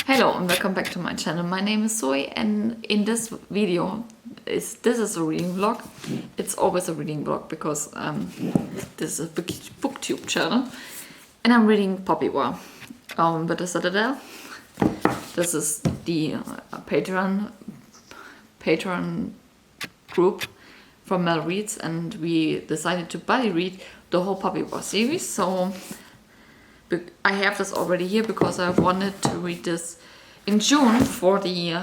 Hello and welcome back to my channel. My name is Zoe and in this video, this is a reading vlog. It's always a reading vlog because this is a booktube channel. And I'm reading Poppy War with the Citadel. This is the Patreon group from Mel Reads, and we decided to buddy read the whole Poppy War series. So I have this already here because I wanted to read this in June for the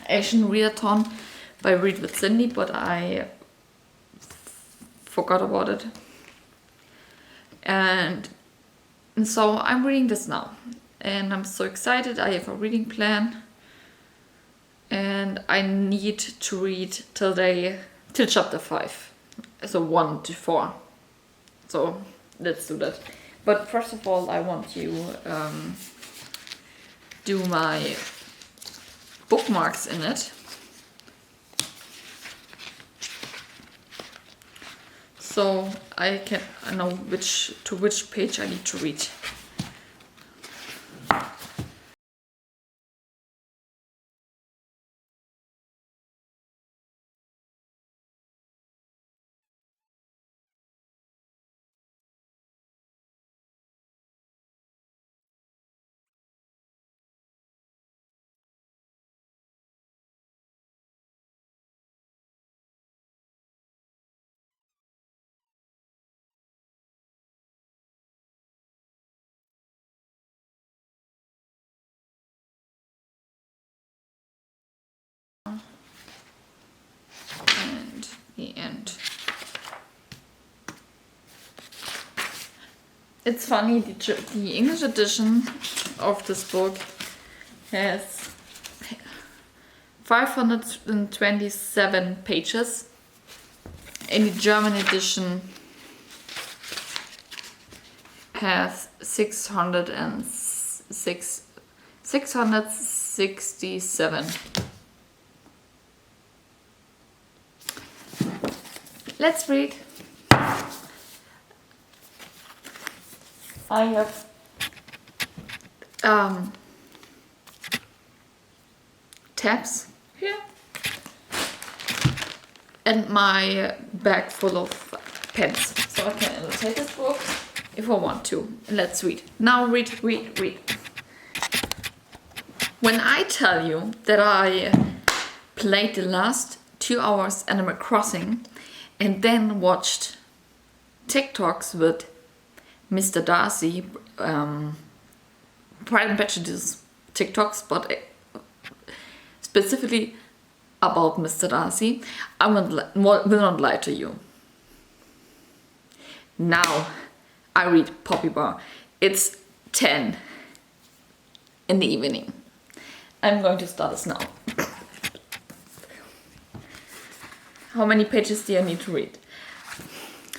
Asian Readathon by Read with Cindy, but I forgot about it. And so I'm reading this now. And I'm so excited. I have a reading plan. And I need to read till chapter 5. So 1 to 4. So let's do that. But first of all, I want to do my bookmarks in it. So I know which page I need to read. And the end. It's funny, the English edition of this book has 527 pages. In the German edition has 667. Let's read. I have tabs here and my bag full of pens, so I can annotate this book if I want to. Let's read. Now read. When I tell you that I played the last 2 hours Animal Crossing and then watched TikToks with Mr. Darcy, Pride and Prejudice TikToks, but specifically about Mr. Darcy, I will not lie to you. Now I read Poppy War. It's 10 in the evening. I'm going to start this now. How many pages do I need to read?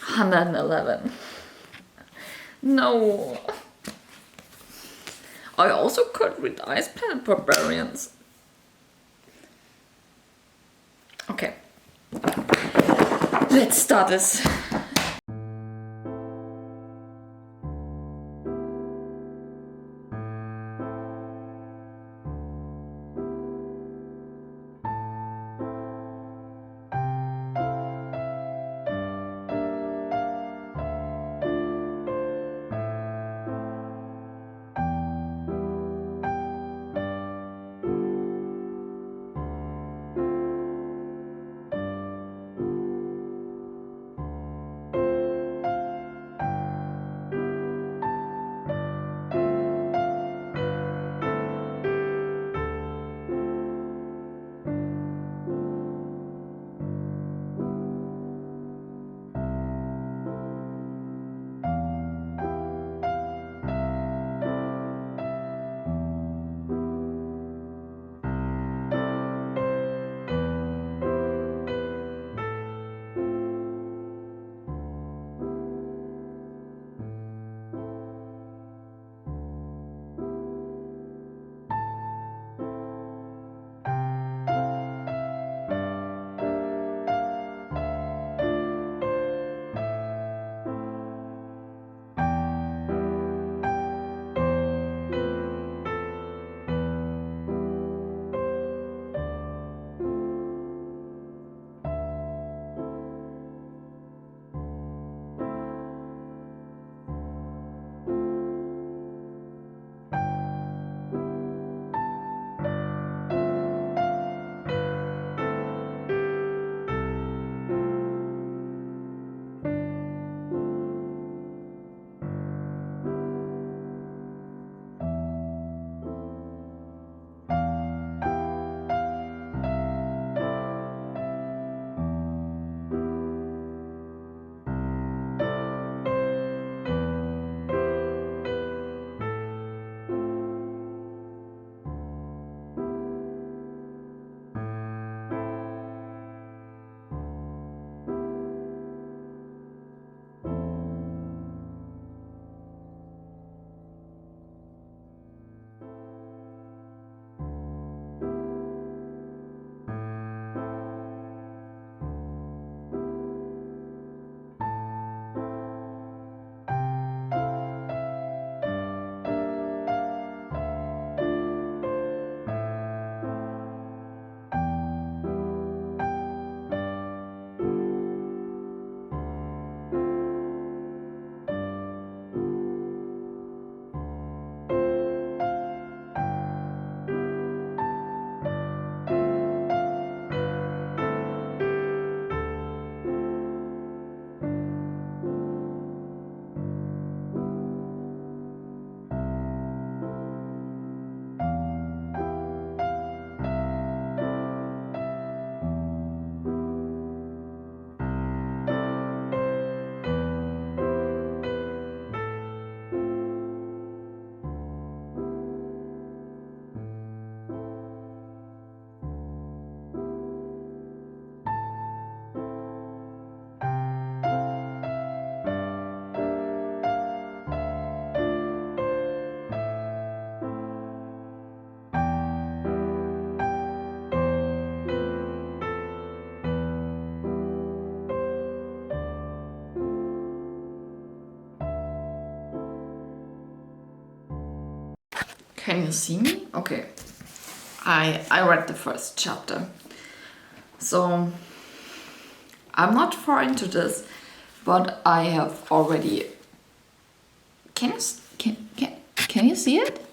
111. No. I also could read Ice Planet Barbarians. Okay. Let's start this. Can you see me? Okay. I read the first chapter. So I'm not far into this, but I have already... Can you see it?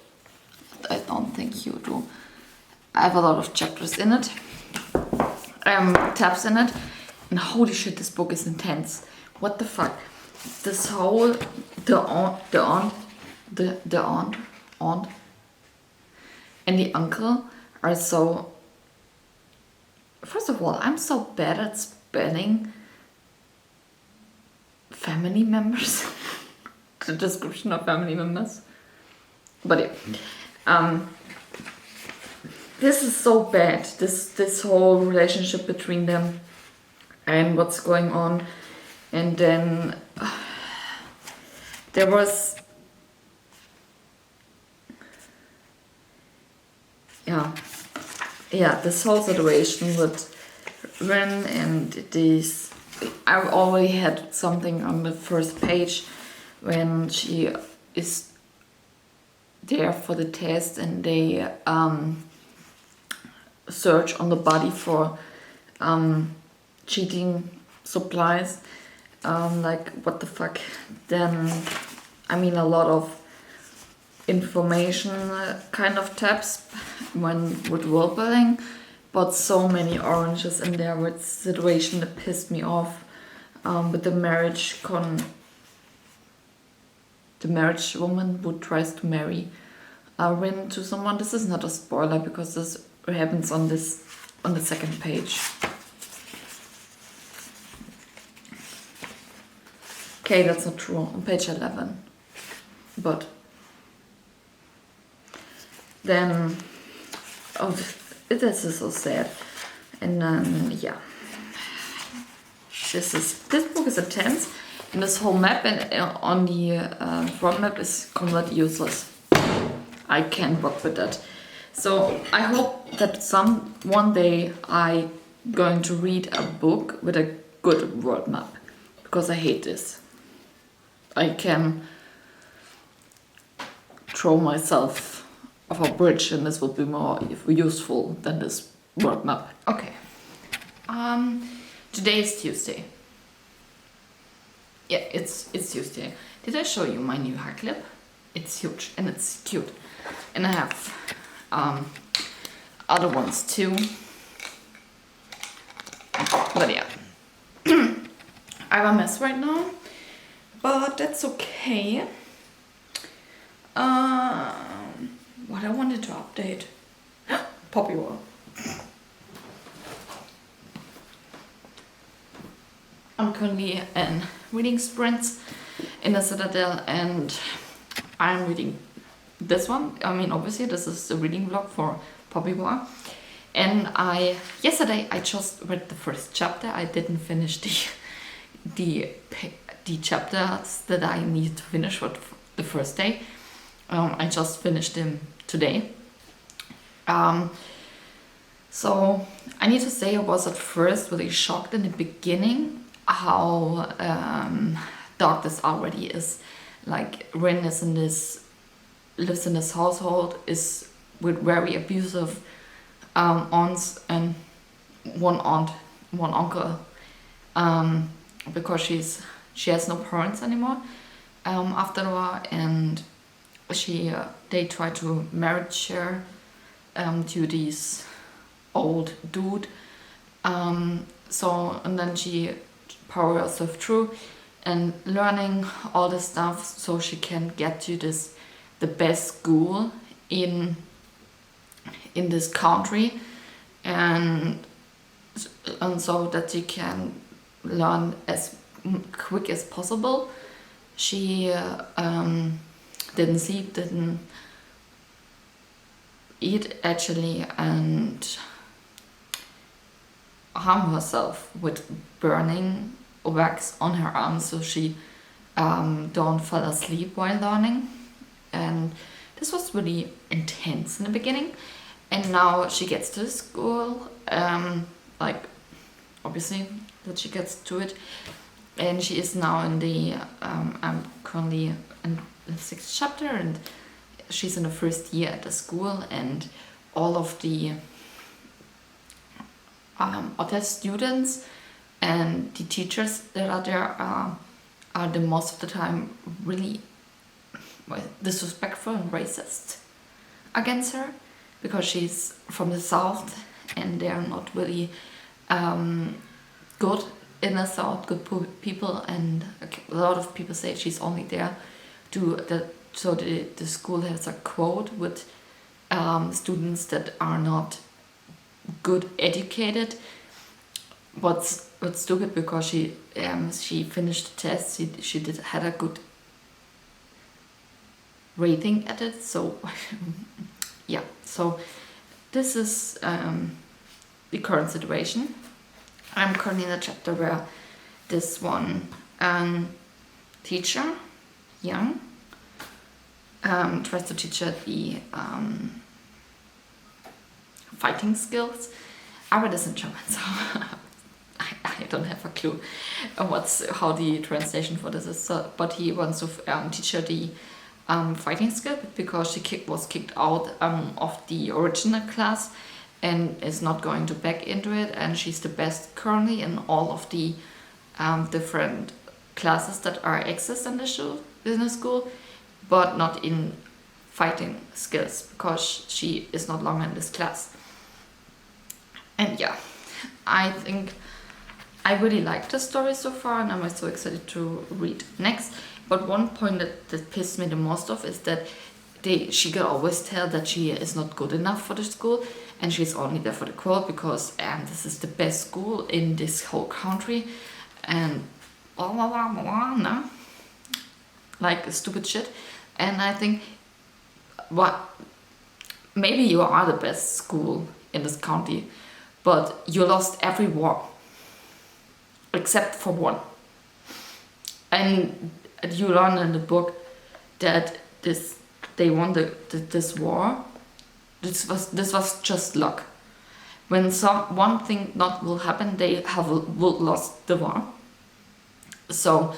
I don't think you do. I have a lot of chapters in it. Tabs in it. And holy shit, this book is intense. What the fuck? This whole... The aunt and the uncle are so... First of all, I'm so bad at spelling family members. The description of family members. But yeah. This is so bad. This whole relationship between them and what's going on. And then there was... Yeah, this whole situation with Ren and these... I already had something on the first page when she is there for the test and they search on the body for cheating supplies. Like, what the fuck? Then, I mean, a lot of information kind of tabs with world building, but so many oranges in there with situation that pissed me off. With the marriage woman who tries to marry Rin to someone. This is not a spoiler because this happens on the second page. Okay, that's not true. On page 11. But then, oh, this is so sad. And then, yeah. This book is intense. And this whole map on the front map is completely useless. I can't work with that. So I hope that one day I'm going to read a book with a good world map. Because I hate this. I can throw myself off a bridge and this would be more useful than this world map. Okay. Today is Tuesday. Yeah, it's Tuesday. Did I show you my new hair clip? It's huge and it's cute. And I have other ones too. But yeah. I have a mess right now. But that's okay. What I wanted to update. Poppy War. I'm currently in reading sprints in the Citadel and I'm reading this one. I mean, obviously this is the reading vlog for Poppy War. And yesterday I just read the first chapter. I didn't finish the chapters that I need to finish for the first day. I just finished them today. So I need to say I was at first really shocked in the beginning how dark this already is. Like, Rin lives in this household, is with very abusive aunts and one uncle, because she has no parents anymore after a while, and they try to marriage her to this old dude. And then she power herself through and learning all this stuff so she can get to the best school in this country, and so that she can learn as quick as possible. She didn't sleep, didn't eat actually, and harm herself with burning wax on her arms so she don't fall asleep while learning. And this was really intense in the beginning, and now she gets to the school, like obviously that she gets to it, and she is now in the I'm currently in the 6th chapter, and she's in the first year at the school, and all of the other students and the teachers that are there are the most of the time really disrespectful and racist against her, because she's from the south and they're not really good in the south, good people, and a lot of people say she's only there to so the school has a quote with students that are not good educated. What's stupid, because she finished the test, she had a good rating at it, so yeah. So this is the current situation. I'm currently in a chapter where this one teacher, young, tries to teach her the fighting skills. I read this in German, so I don't have a clue how the translation for this is. So, but he wants to teach her the fighting skill, because she was kicked out of the original class and is not going to back into it, and she's the best currently in all of the different classes that are exist in the school, but not in fighting skills, because she is not longer in this class. And yeah, I think I really like the story so far, and I'm so excited to read next. But one point that pissed me the most off is that she can always tell that she is not good enough for the school, and she's only there for the quote, because this is the best school in this whole country, and blah blah blah blah, no? Like stupid shit. And I think, maybe you are the best school in this county, but you lost every war except for one. And you learn in the book that they won this war. This was just luck. When one thing not will happen, they will lost the war. So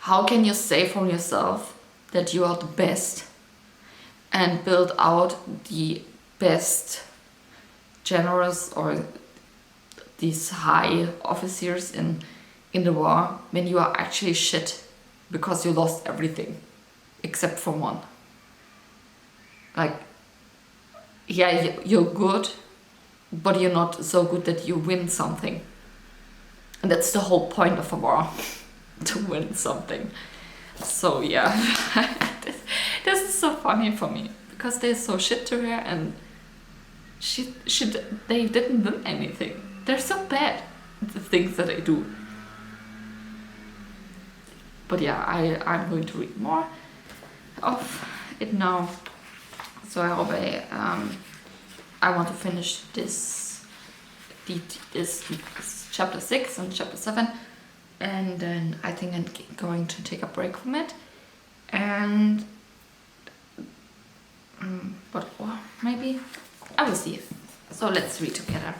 how can you say from yourself that you are the best and build out the best generals or these high officers in the war, when you are actually shit because you lost everything except for one? Like, yeah, you're good, but you're not so good that you win something. And that's the whole point of a war, to win something. So yeah, this is so funny for me, because they're so shit to her, and they didn't win anything. They're so bad, the things that they do. But yeah, I'm going to read more of it now. So I hope I want to finish this chapter 6 and chapter 7, and then I think I'm going to take a break from it, and but maybe I will see. So let's read together.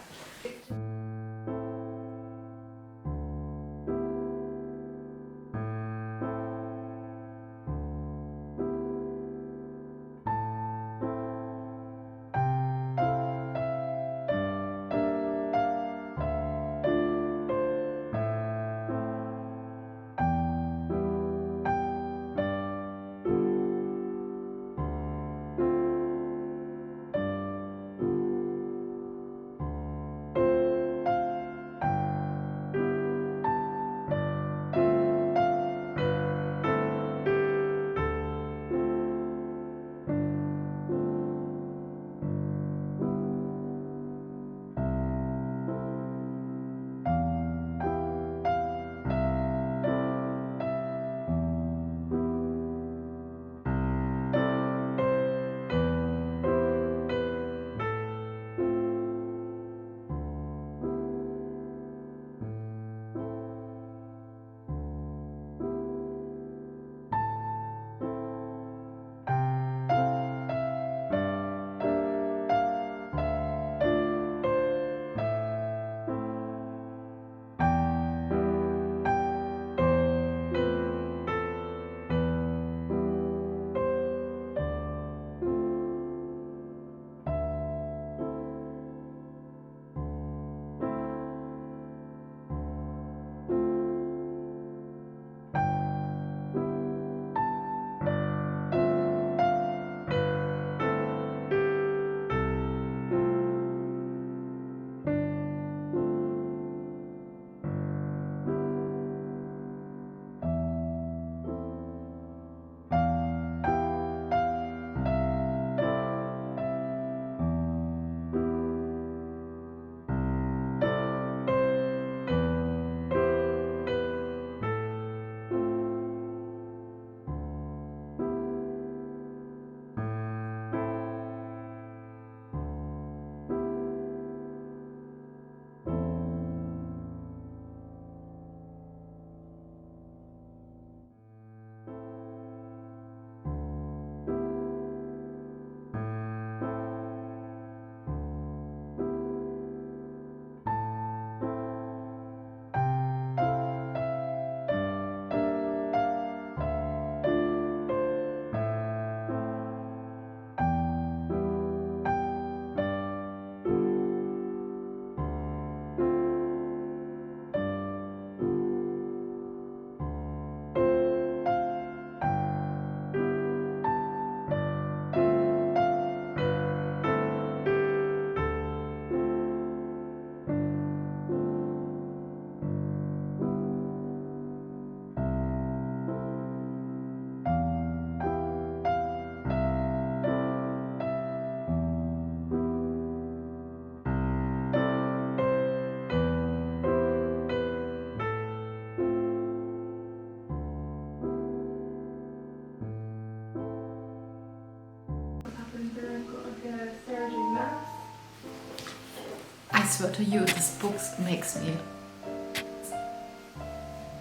swear to you, this book makes me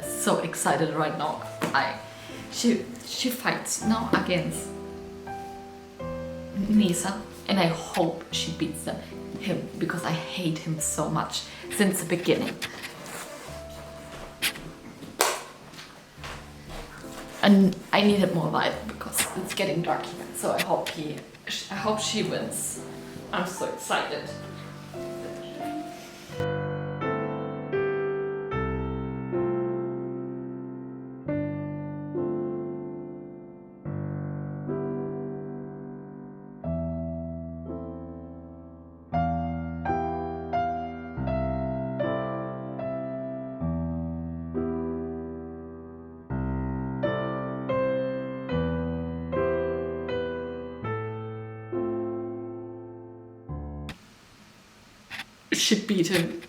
so excited right now. She fights now against Nisa, and I hope she beats him because I hate him so much since the beginning. And I needed more light because it's getting dark here. So I hope she wins. I'm so excited. She beat him.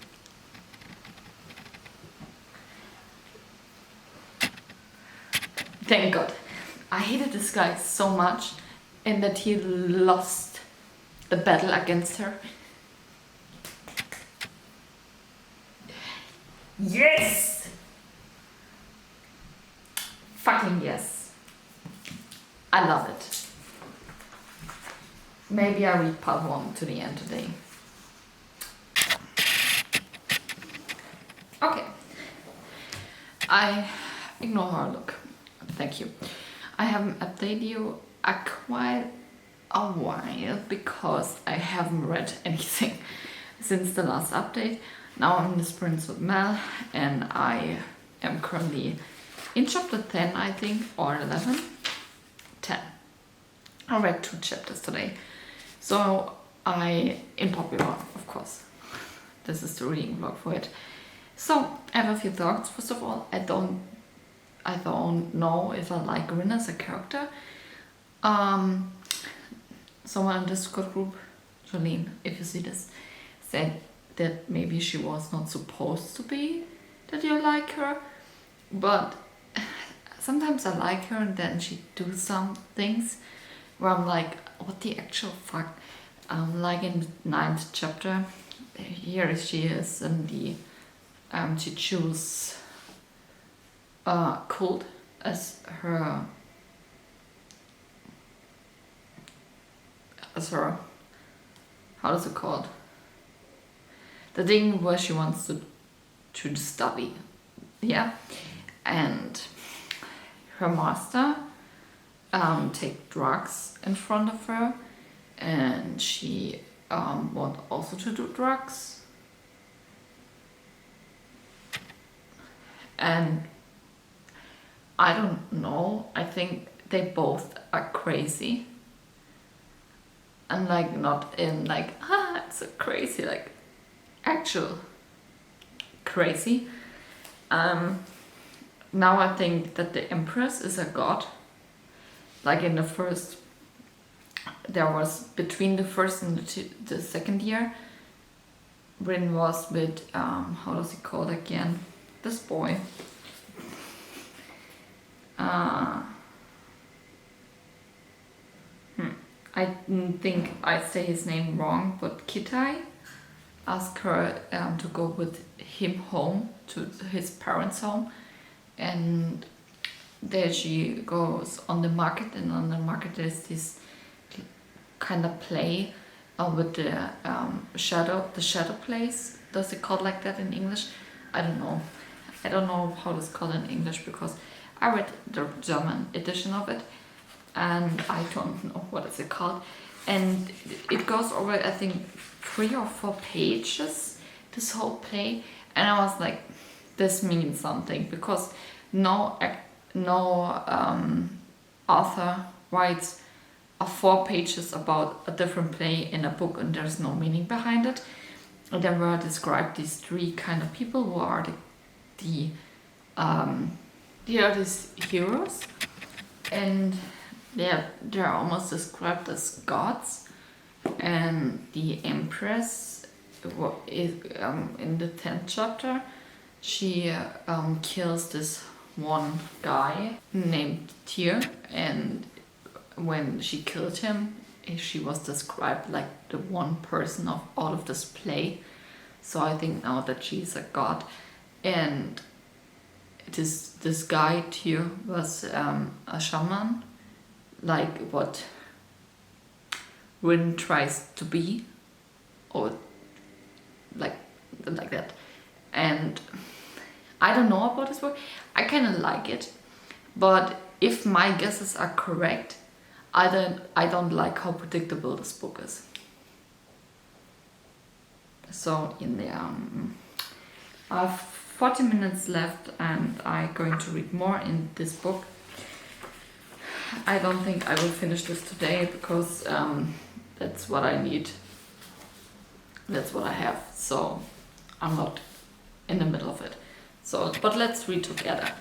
Thank God. I hated this guy so much, and that he lost the battle against her. Yes! Fucking yes. I love it. Maybe I read part 1 to the end today. Okay. I ignore her look. Thank you. I haven't updated you quite a while because I haven't read anything since the last update. Now I'm in the sprints with Mel, and I am currently in chapter 10, I think, or 11. 10. I read 2 chapters today. So in Poppy War, of course. This is the reading vlog for it. So I have a few thoughts. First of all, I don't know if I like Rin as a character. Someone in the Discord group, Jolene, if you see this, said that maybe she was not supposed to be, that you like her. But sometimes I like her and then she do some things where I'm like, what the actual fuck? Like in the 9th chapter, here she is in the she chose Cult as her how does it called? The thing where she wants to study, yeah, and her master take drugs in front of her, and she want also to do drugs. And I don't know, I think they both are crazy. And like not in like, it's so crazy, like actual crazy. Now I think that the Empress is a god. Like in the first, there was between the first and the second year, Rin was with, how does he call it again? This boy. I think I say his name wrong, but Kitai asked her to go with him home to his parents' home, and there she goes on the market, and on the market there's this kind of play with the shadow place. Does it called like that in English? I don't know. I don't know how it's called in English because I read the German edition of it and I don't know what is it called. And it goes over, I think, 3 or 4 pages, this whole play. And I was like, this means something, because no author writes 4 pages about a different play in a book and there's no meaning behind it. And there were described these 3 kind of people who are the these heroes, and they're almost described as gods. And the Empress is in the 10th chapter. She kills this one guy named Tyr, and when she killed him, she was described like the one person of all of this play. So I think now that she's a god. And this guide here was a shaman, like what VYEN tries to be, or like that. And I don't know about this book. I kind of like it, but if my guesses are correct, I don't like how predictable this book is. So in the I have 40 minutes left, and I'm going to read more in this book. I don't think I will finish this today because that's what I need. That's what I have. So I'm not in the middle of it. So, but let's read together.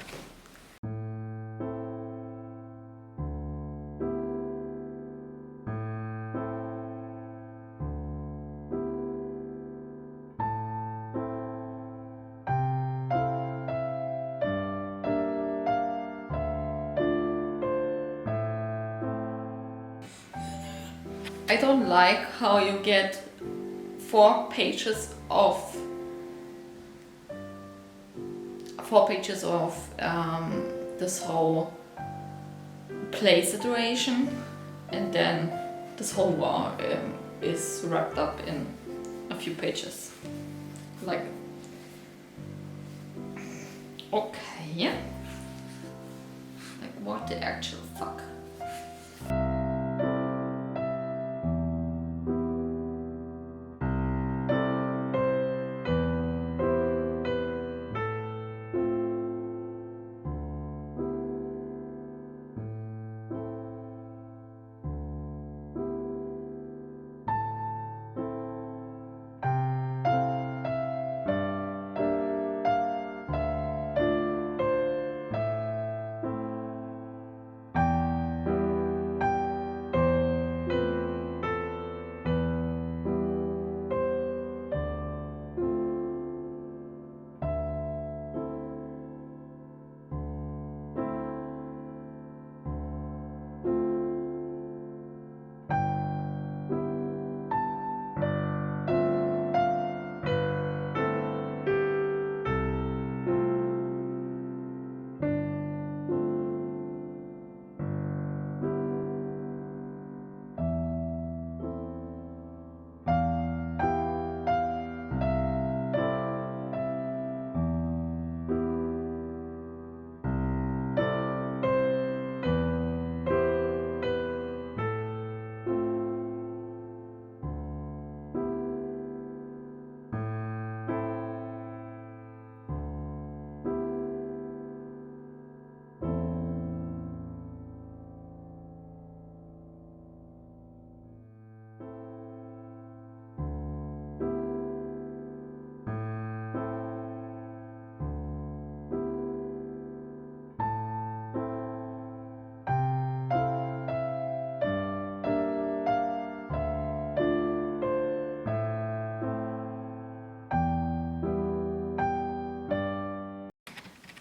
I don't like how you get 4 pages of this whole play situation, and then this whole war is wrapped up in a few pages. Like, okay, like what the actual fuck?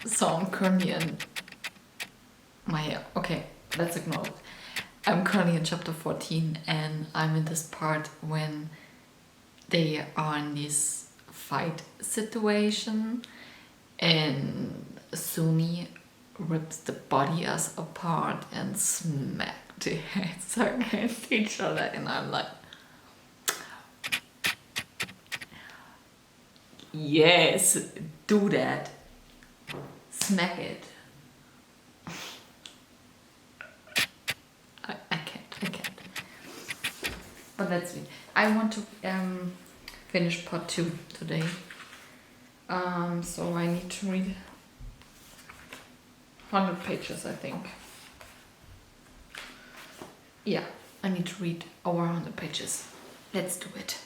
So I'm currently in okay, let's ignore it. I'm currently in chapter 14, and I'm in this part when they are in this fight situation, and Sumi rips the body as apart and smack the heads against each other, and I'm like, yes, do that. Smack it. I can't. But let's see. I want to finish part 2 today. So I need to read 100 pages, I think. Yeah, I need to read over 100 pages. Let's do it.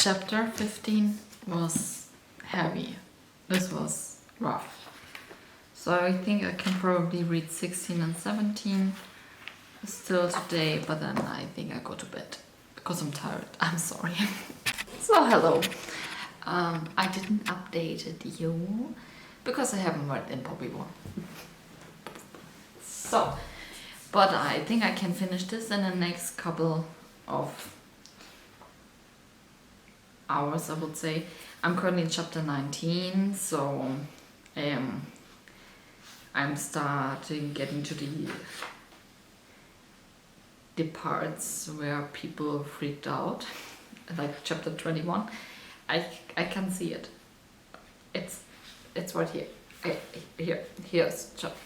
chapter 15 was heavy. This was rough. So I think I can probably read 16 and 17 still today, but then I think I go to bed because I'm tired. I'm sorry. So hello. I didn't update you because I haven't read in Poppy War. So, but I think I can finish this in the next couple of hours, I would say. I'm currently in chapter 19, so I'm starting getting to the parts where people freaked out, like chapter 21. I can see it. It's right here. Here's chapter.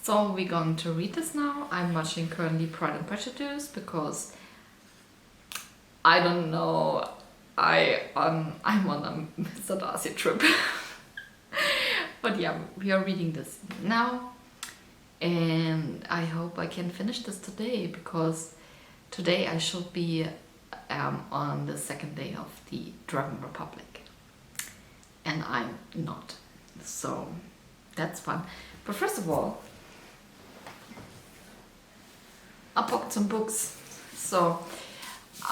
So we're going to read this now. I'm watching currently Pride and Prejudice because I don't know. I'm on a Mr. Darcy trip. But yeah, we are reading this now, and I hope I can finish this today because today I should be on the second day of the Dragon Republic, and I'm not. So that's fun. But first of all, I bought some books. So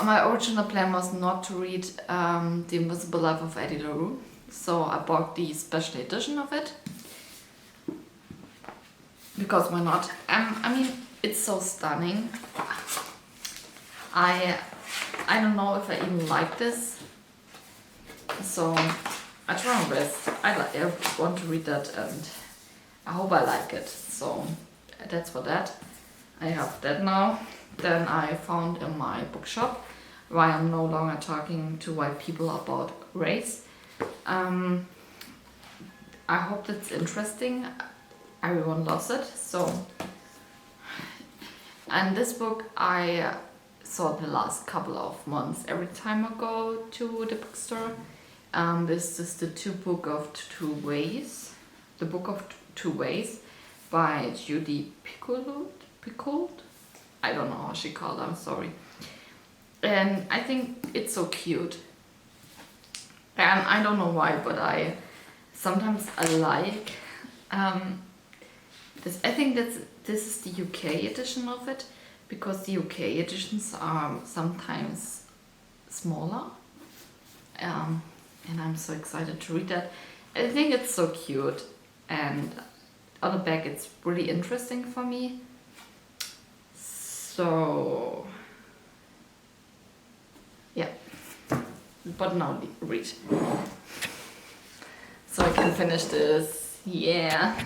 my original plan was not to read The Invisible Life of Eddie LaRue. So I bought the special edition of it. Because why not? I mean, it's so stunning. I don't know if I even like this. So I try my best. I want to read that and I hope I like it. So that's for that. I have that now. Then I found in my bookshop why I'm no longer talking to white people about race. I hope that's interesting. Everyone loves it. So, and this book I saw the last couple of months every time I go to the bookstore. This is the Book of Two Ways. The Book of Two Ways by Judy Picoult. I don't know how she called it, I'm sorry. And I think it's so cute. And I don't know why, but sometimes I like this. I think this is the UK edition of it, because the UK editions are sometimes smaller. And I'm so excited to read that. I think it's so cute, and on the back it's really interesting for me. So yeah, but now read. So I can finish this. Yeah.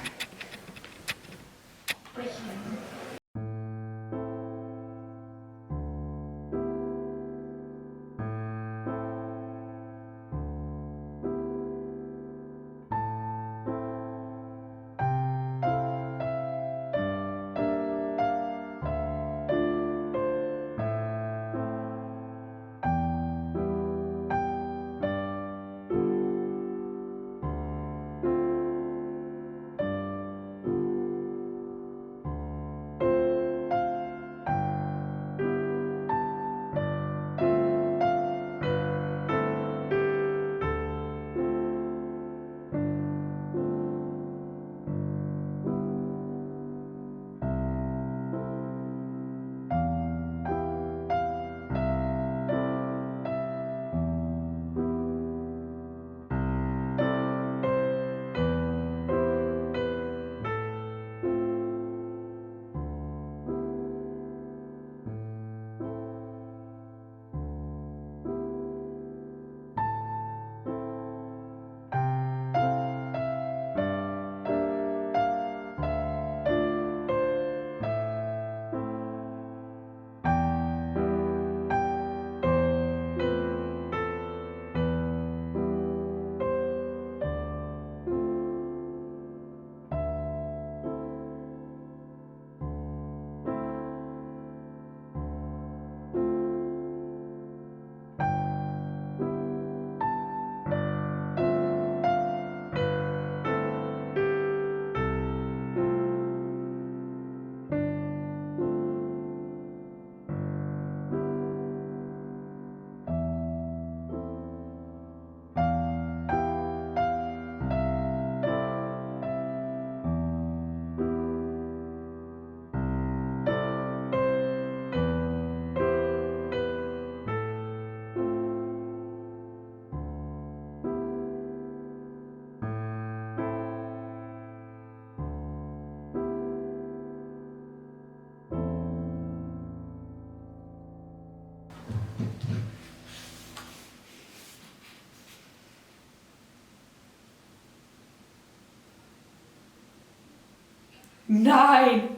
Nein!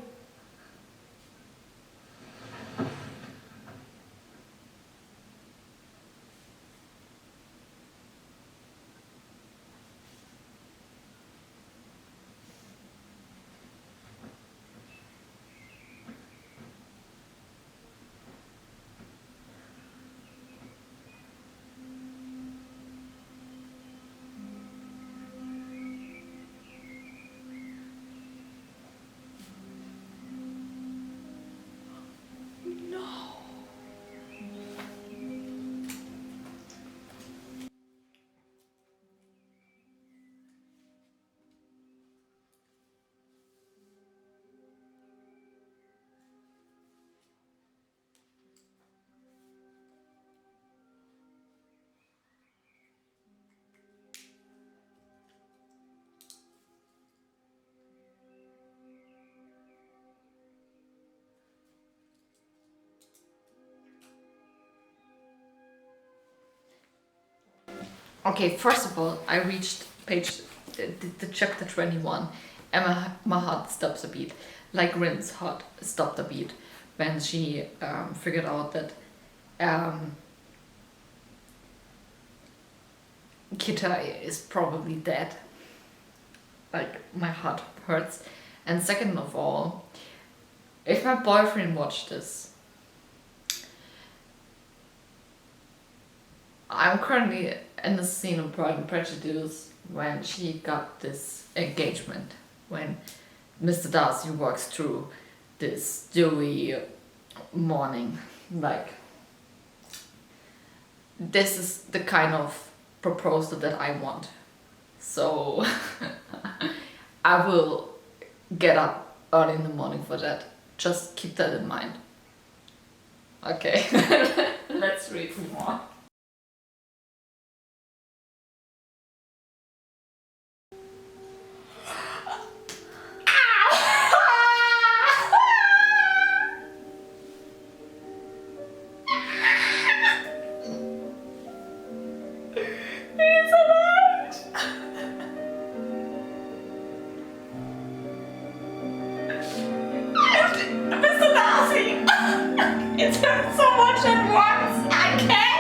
Okay, first of all, I reached the chapter 21 and my heart stops a beat. Like Rin's heart stopped a beat when she figured out that Kita is probably dead. Like, my heart hurts. And second of all, if my boyfriend watched this, I'm currently in the scene of Pride and Prejudice when she got this engagement, when Mr. Darcy walks through this dewy morning. Like, this is the kind of proposal that I want. So I will get up early in the morning for that. Just keep that in mind. Okay, let's read more. Mr. Darcy! It's happened so much at once! I can't!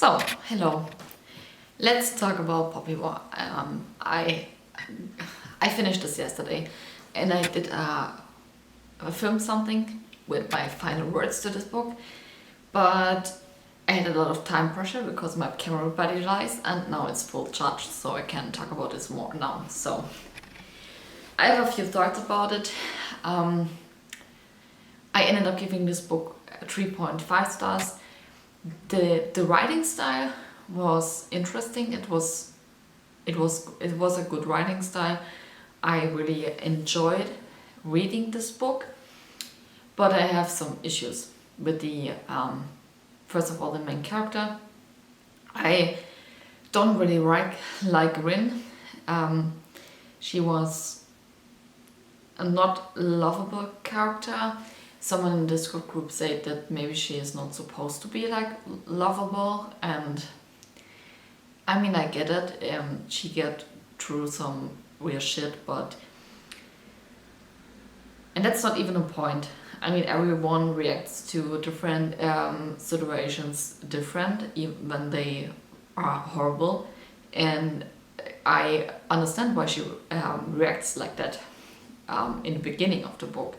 So, hello. Let's talk about Poppy War. I finished this yesterday, and I did film something with my final words to this book, but I had a lot of time pressure because my camera battery dies, and now it's full charge, so I can talk about this more now. So I have a few thoughts about it. I ended up giving this book 3.5 stars. The writing style was interesting. It was a good writing style. I really enjoyed reading this book, but I have some issues with the first of all, the main character. I don't really like Rin. She was a not lovable character. Someone in this group said that maybe she is not supposed to be like lovable, and I mean, I get it. She get through some weird shit, and that's not even a point. I mean, everyone reacts to different situations different, even when they are horrible, and I understand why she reacts like that in the beginning of the book.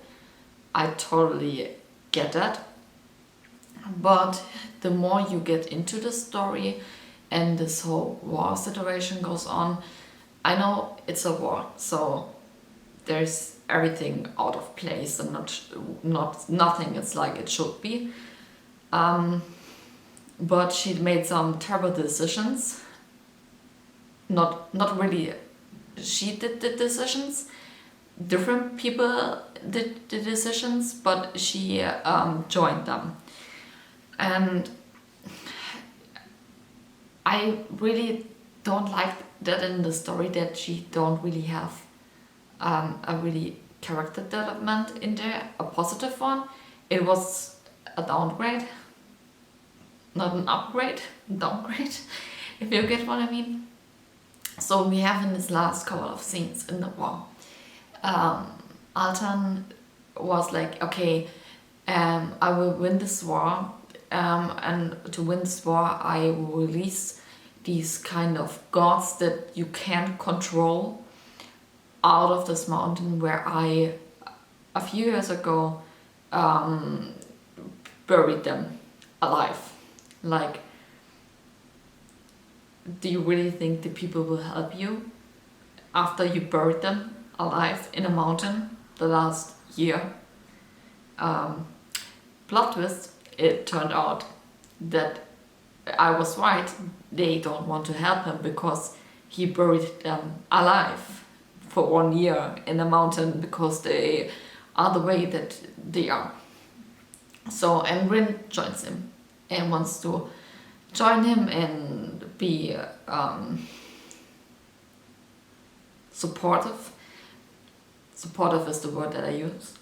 I totally get that, but the more you get into the story and this whole war situation goes on, I know it's a war, so there's everything out of place and nothing is like it should be. But she made some terrible decisions. Not really she did the decisions. Different people did the decisions, but she joined them. And I really don't like that in the story, that she don't really have a really character development in there, a positive one. It was a downgrade, not an upgrade, downgrade, if you get what I mean. So we have in this last couple of scenes in the war, Altan was like, okay, I will win this war, and to win this war I will release these kind of gods that you can't control out of this mountain where I, a few years ago, buried them alive. Like, do you really think the people will help you after you buried them alive in a mountain the last year? Plot twist, it turned out that I was right. They don't want to help him because he buried them alive for 1 year in a mountain because they are the way that they are. So, and Rin joins him and wants to join him and be supportive. Supportive is the word that I use,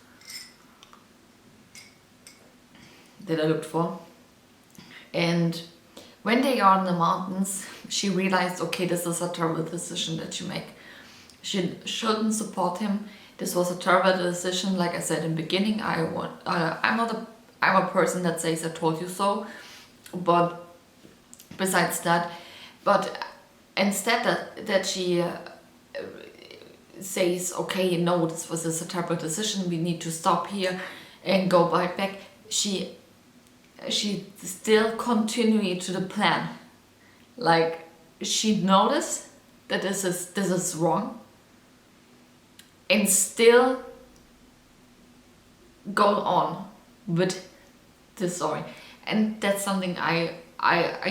that I looked for. And when they are in the mountains, she realized, okay, this is a terrible decision that you make. She shouldn't support him. This was a terrible decision. Like I said in the beginning, I'm a person that says I told you so. But besides that, but instead that she says, okay, no, this was a terrible decision, we need to stop here and go right back, she still continued to the plan. Like, she noticed that this is wrong, and still go on with the story. And that's something I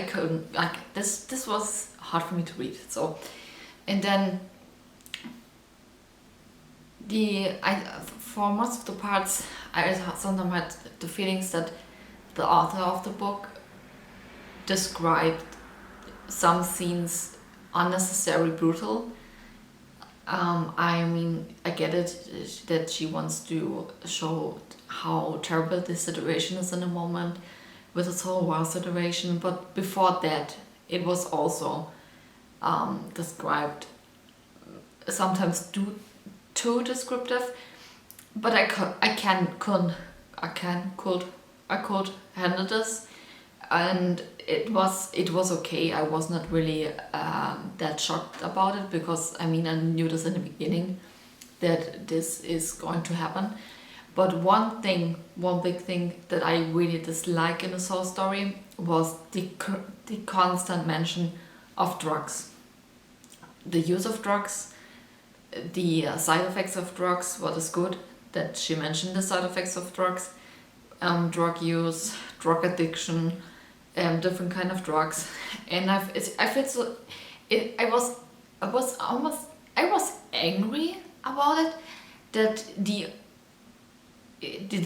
couldn't, like, this was hard for me to read. So, and then for most of the parts, I sometimes had the feelings that the author of the book described some scenes unnecessarily brutal. I mean, I get it that she wants to show how terrible this situation is in a moment with this whole war situation, but before that it was also described sometimes too descriptive, but I could handle this. and it was okay. I was not really that shocked about it, because I mean, I knew this in the beginning that this is going to happen. But one big thing that I really dislike in the Saw story was the constant mention of drugs, the use of drugs, the side effects of drugs. What is good that she mentioned the side effects of drugs, drug use, drug addiction, different kind of drugs, and I feel so. I was angry about it, that the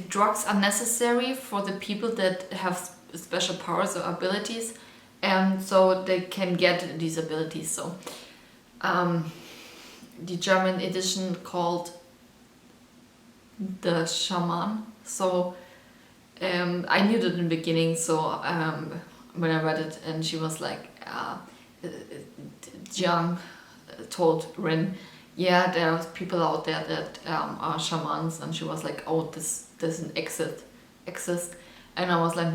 drugs are necessary for the people that have special powers or abilities, and so they can get these abilities. So the German edition called the shaman. So I knew that in the beginning, so when I read it, and she was like, Jiang told Rin, yeah, there are people out there that are shamans, and she was like, oh, this doesn't exist. And I was like,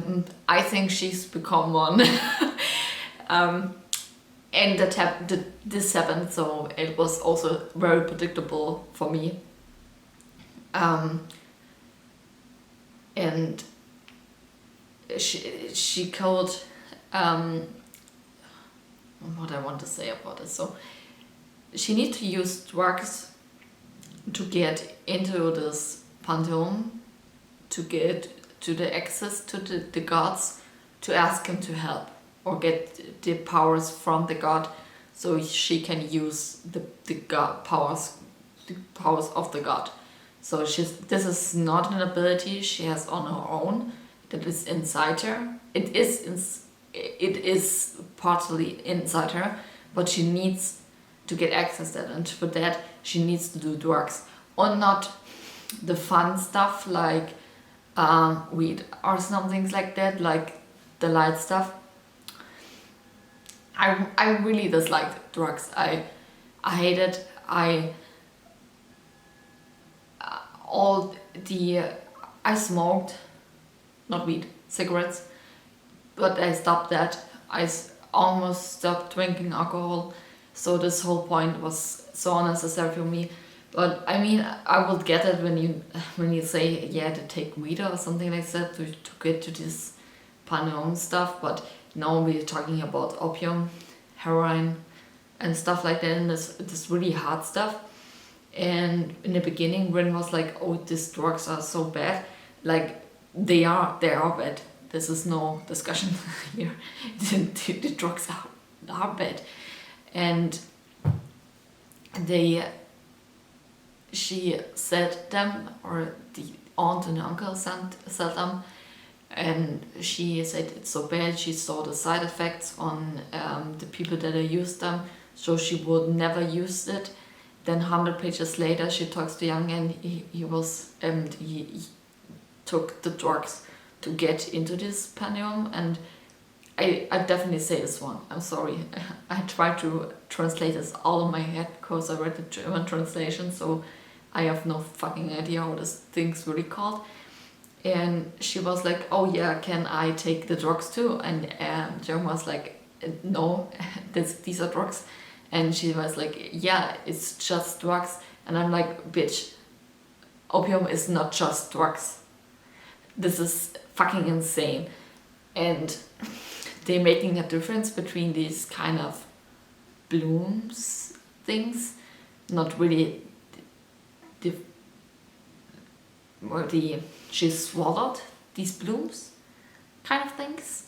I think she's become one. And this happened, so it was also very predictable for me. And she called, what I want to say about it. So she needs to use drugs to get into this pantheon, to get to the access to the gods, to ask him to help or get the powers from the god, so she can use the god powers, the powers of the god. So this is not an ability she has on her own, that is inside her. It is partly inside her, but she needs to get access to that, and for that she needs to do drugs, or not the fun stuff like weed or some things like that, like the light stuff. I really disliked drugs. I hate it. I smoked, not weed, cigarettes, but I stopped that. I almost stopped drinking alcohol, so this whole point was so unnecessary for me. But I mean, I would get it when you say, yeah, to take weed or something like that to get to this pantheon stuff, but now we're talking about opium, heroin, and stuff like that, and this really hard stuff. And in the beginning, Rin was like, oh, these drugs are so bad. Like, they are bad. This is no discussion here. The drugs are bad. And she said them, or the aunt and uncle said them, and she said it's so bad. She saw the side effects on the people that used them, so she would never use it. Then 100 pages later, she talks to Young, and he took the drugs to get into this pantheon. And I definitely say this one. I'm sorry. I tried to translate this all in my head because I read the German translation, so I have no fucking idea how this thing's really called. And she was like, oh yeah, can I take the drugs too? And Jung was like, no, these are drugs. And she was like, yeah, it's just drugs. And I'm like, bitch, opium is not just drugs. This is fucking insane. And they're making a difference between these kind of blooms things, not really she swallowed these blooms kind of things,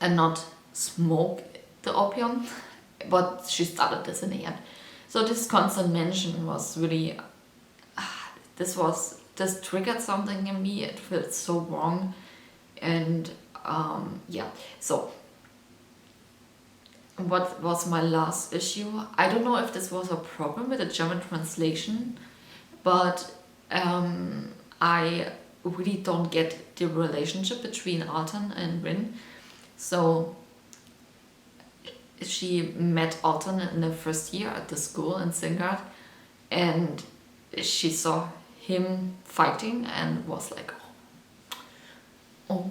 and not smoke the opium, but she started this in the end. So this constant mention was really, this triggered something in me. It felt so wrong. And yeah, so what was my last issue? I don't know if this was a problem with the German translation, but I really don't get the relationship between Alton and Rin. So she met Alton in the first year at the school in Singard, and she saw him fighting and was like, oh,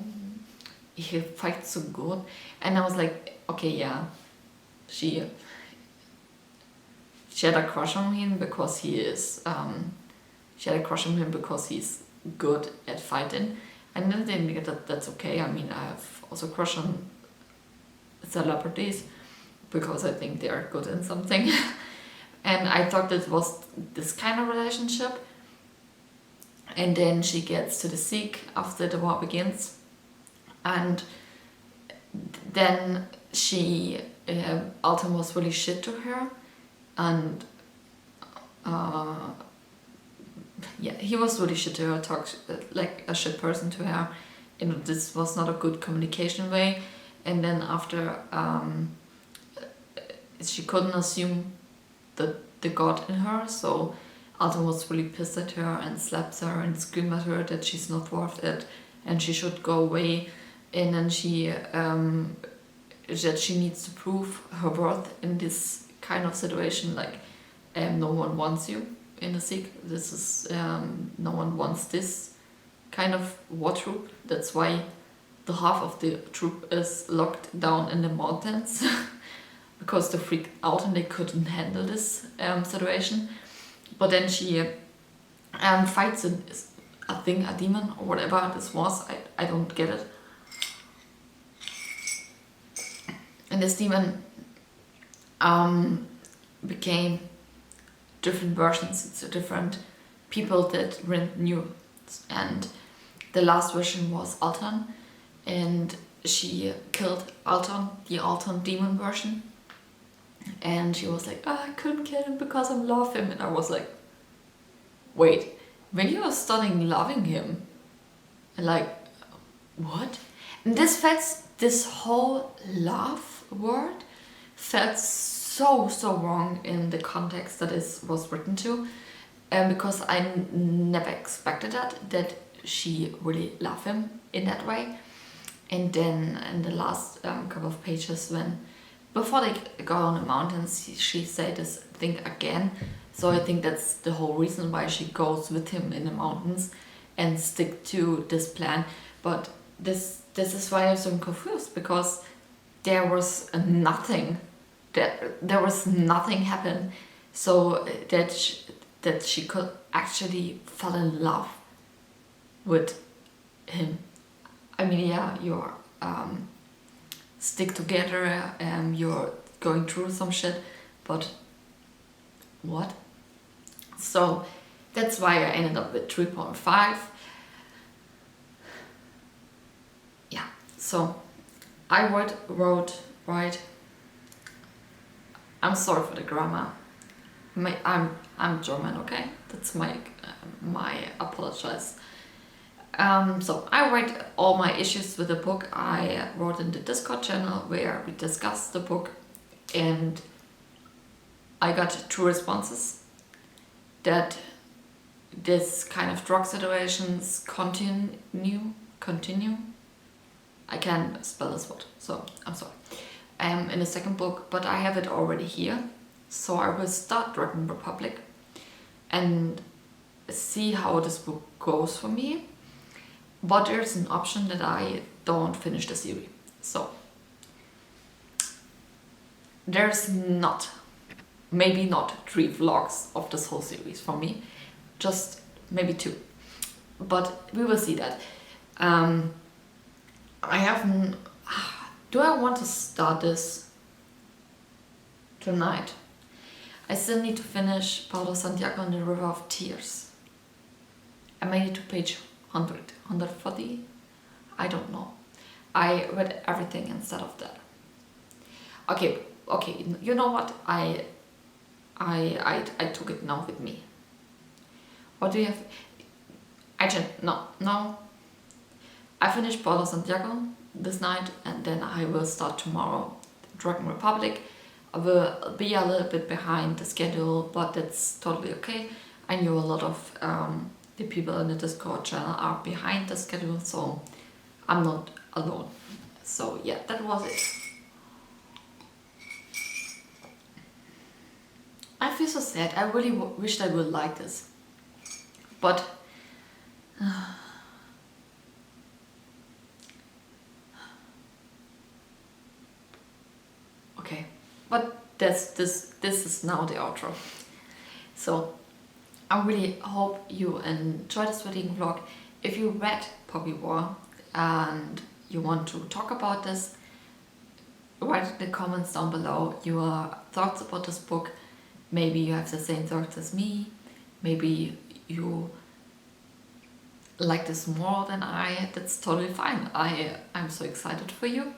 he fights so good, and I was like, okay, yeah, she had a crush on him because he is she had a crush on him because he's good at fighting, and then they think that that's okay. I mean, I have also crush on celebrities because I think they are good in something. And I thought that was this kind of relationship. And then she gets to the Sieg after the war begins, and then she Alton was really shit to her, and yeah, he was really shit to her, talked like a shit person to her, and this was not a good communication way. And then after she couldn't assume the god in her, so Alton was really pissed at her and slaps her and screamed at her that she's not worth it and she should go away. And then she that she needs to prove her worth in this kind of situation, like no one wants you in the Sieg. This is no one wants this kind of war troop. That's why the half of the troop is locked down in the mountains because they freaked out and they couldn't handle this situation. But then she fights a demon or whatever this was. I don't get it. And this demon became different versions. It's different people that Rin knew. And the last version was Alton, and she killed Alton, the Alton demon version. And she was like, oh, I couldn't kill him because I love him. And I was like, wait, when you were starting loving him, like, what? And this whole love word felt so wrong in the context that it was written to, because I never expected that she really loved him in that way. And then in the last couple of pages, before they go on the mountains, she said this thing again. So I think that's the whole reason why she goes with him in the mountains and stick to this plan. But this is why I'm so confused, because there was nothing happen, so that she could actually fall in love with him. I mean, yeah, you're stick together, you're going through some shit, but what? So that's why I ended up with 3.5. Yeah, so I wrote right. I'm sorry for the grammar. I'm German, okay? That's my apologize. So I write all my issues with the book. I wrote in the Discord channel where we discussed the book, and I got 2 responses that this kind of drug situations continue. I can't spell this word, so I'm sorry. In the second book, but I have it already here, so I will start Dragon Republic and see how this book goes for me. But there's an option that I don't finish the series, so there's maybe not 3 vlogs of this whole series for me, just maybe 2, but we will see that. I haven't. Do I want to start this tonight? I still need to finish Paulo Santiago and the River of Tears. I made it to page 100, 140. I don't know. I read everything instead of that. Okay. You know what? I took it now with me. What do you have? No. I finished Paulo Santiago this night, and then I will start tomorrow Dragon Republic. I will be a little bit behind the schedule, but that's totally okay. I know a lot of the people in the Discord channel are behind the schedule, so I'm not alone. So yeah, that was it. I feel so sad. I really wished I would like this, but But this is now the outro. So I really hope you enjoyed this reading vlog. If you read Poppy War and you want to talk about this, write in the comments down below your thoughts about this book. Maybe you have the same thoughts as me. Maybe you like this more than I. That's totally fine. I'm so excited for you.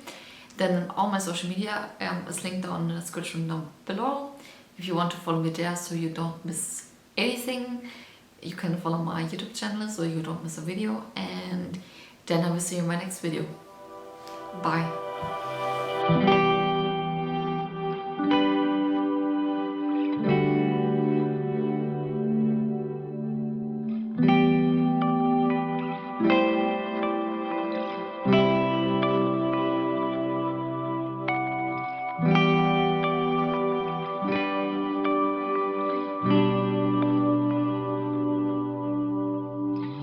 Then all my social media is linked down in the description down below. If you want to follow me there so you don't miss anything, you can follow my YouTube channel so you don't miss a video. And then I will see you in my next video. Bye.